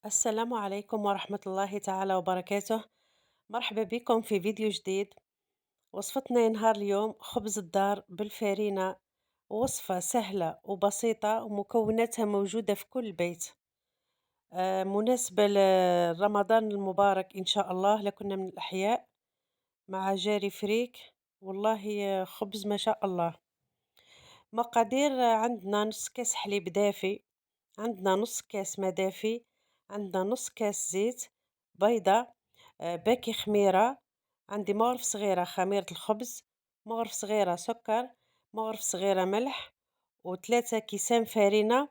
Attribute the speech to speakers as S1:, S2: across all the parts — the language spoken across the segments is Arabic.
S1: السلام عليكم ورحمة الله تعالى وبركاته. مرحبا بكم في فيديو جديد. وصفتنا نهار اليوم خبز الدار بالفارينة، وصفة سهلة وبسيطة ومكوناتها موجودة في كل بيت. مناسبة لرمضان المبارك إن شاء الله لكنا من الأحياء مع جاري فريك. والله خبز ما شاء الله. مقادير: عندنا نص كاس حليب دافي، عندنا نص كاس ما دافي، عندنا نص كاس زيت، بيضة، باكي خميرة، عندي مغرف صغيرة خميرة الخبز، مغرف صغيرة سكر، مغرف صغيرة ملح، وثلاثة كيسان فرينة.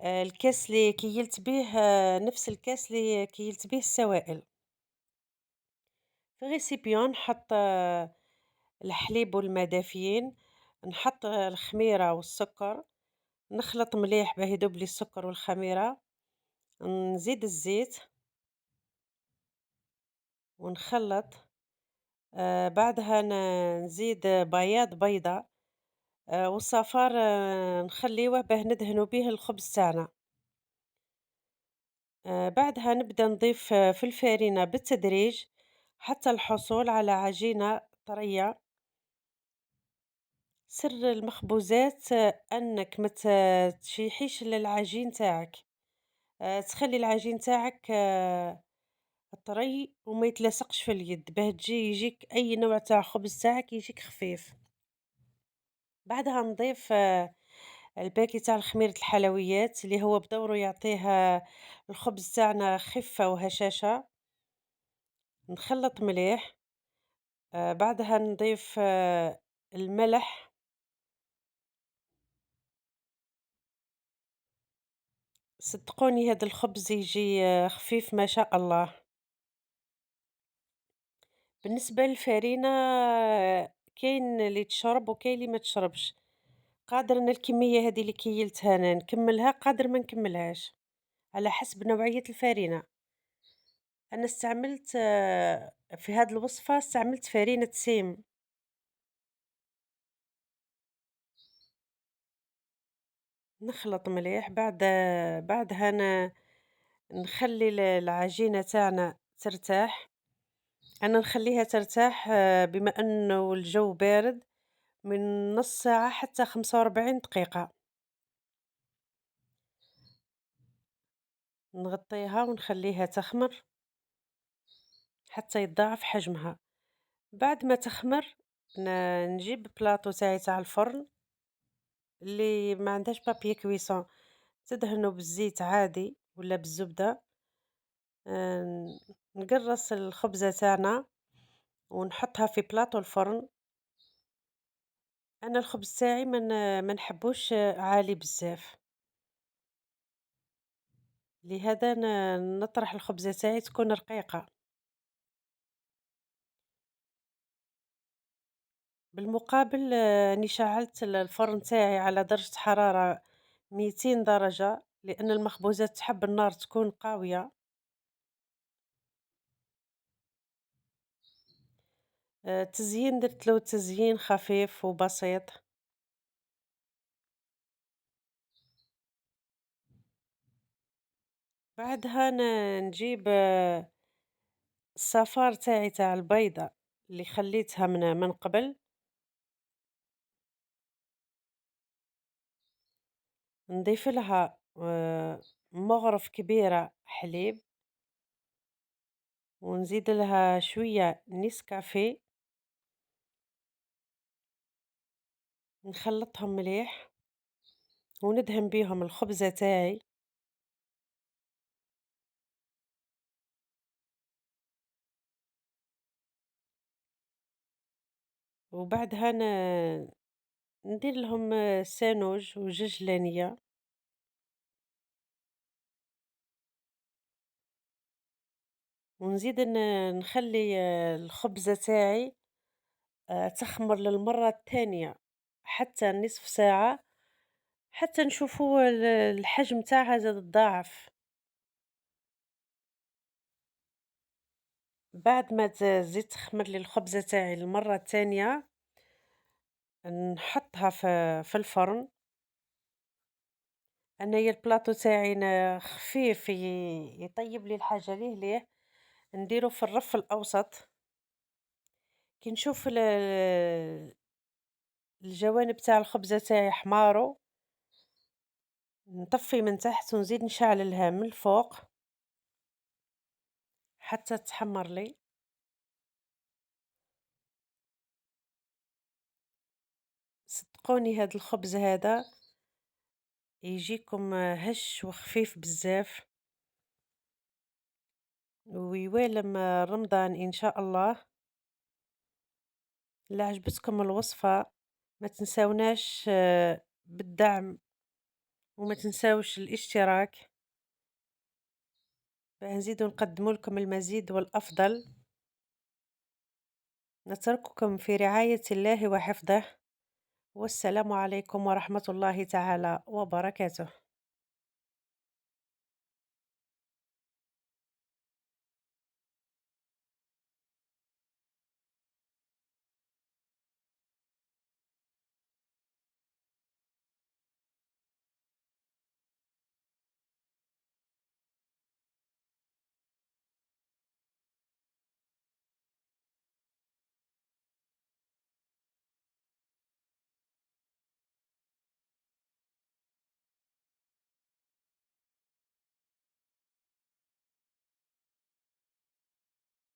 S1: الكاس اللي كيلت به نفس الكاس اللي كيلت به السوائل. في غيسيبيون نحط الحليب والماء دافيين، نحط الخميرة والسكر، نخلط مليح باه يذوب لي السكر والخميرة، نزيد الزيت ونخلّط. بعدها نزيد بياض بيضة، والصفار نخلّيوه باه ندهنوا بيه الخبز تاعنا. بعدها نبدأ نضيف في الفارينة بالتدريج حتى الحصول على عجينة طرية. سر المخبوزات أنك ما تشيحيش العجين تاعك، تخلّي العجين تاعك طري وما يتلاصقش في اليد باه يجيك أي نوع تاع خبز تاعك يجيك خفيف. بعدها نضيف الباكي تاع خميرة الحلويات اللي هو بدوره يعطيه الخبز تاعنا خفة وهشاشة. نخلط مليح. بعدها نضيف الملح. صدقوني هذا الخبز يجي خفيف ما شاء الله. بالنسبة للفرينة كاين اللي تشرب وكاين اللي ما تشربش. قادر أنا الكمية هذه اللي كيّلتها أنا نكمّلها، قادر ما نكمّلهاش، على حسب نوعية الفرينة. أنا استعملت في هاد الوصفة استعملت فرينة سيم. نخلط مليح، بعدها نخلّي العجينة تاعنا ترتاح. أنا نخلّيها ترتاح بما إنه الجو بارد، من نُص ساعة حتى 45 دقيقة. نغطيها ونخلّيها تخمر حتى يتضاعف حجمها. بعد ما تخمر ن نجيب بلاطو تاعي تاع الفرن اللي ما عندهاش بابيي كويسون، تدهنه بالزيت عادي ولا بالزبدة. نقرّص الخبزة تاعنا ونحطها في بلاطو الفرن. أنا الخبز تاعي ما نحبوش عالي بزاف، لهذا نطرح الخبزة تاعي تكون رقيقة. بالمقابل راني شعّلت الفرن تاعي على درجة حرارة 200 درجة، لأن المخبوزات تحب النار تكون قاوية. تزيين درت له تزيين خفيف وبسيط. بعدها نجيب الصفار تاعي تاع البيضة اللي خليتها من قبل، نضيف لها مغرف كبيرة حليب، ونزيد لها شوية نسكافيه، نخلطهم مليح وندهن بيهم الخبزة تاعي. وبعدها ندير لهم سانوج وججلانية. ونزيد نخلي الخبزة تاعي تخمر للمرة الثانية حتى نصف ساعة، حتى نشوفوا الحجم تاعها زاد تضاعف. بعد ما تزيد تخمر لي الخبزة تاعي المرة الثانية، نحطها في الفرن. أنايا البلاطو تاعي خفيف يطيب لي الحاجة ليه، نديرو في الرف الأوسط، كي نشوف الجوانب تاع الخبزة تاعي حمارو، نطفّي من تحت ونزيد نشعللها من الفوق حتى تحمّر لي. صدقوني هاد الخبز هذا يجيكم هش وخفيف بزاف ويوالم رمضان إن شاء الله. إلا عجبتكم الوصفة ما تنساوناش بالدعم وما تنساوش الاشتراك باه نزيدو نقدموا لكم المزيد والأفضل. نترككم في رعاية الله وحفظه، والسلام عليكم ورحمة الله تعالى وبركاته.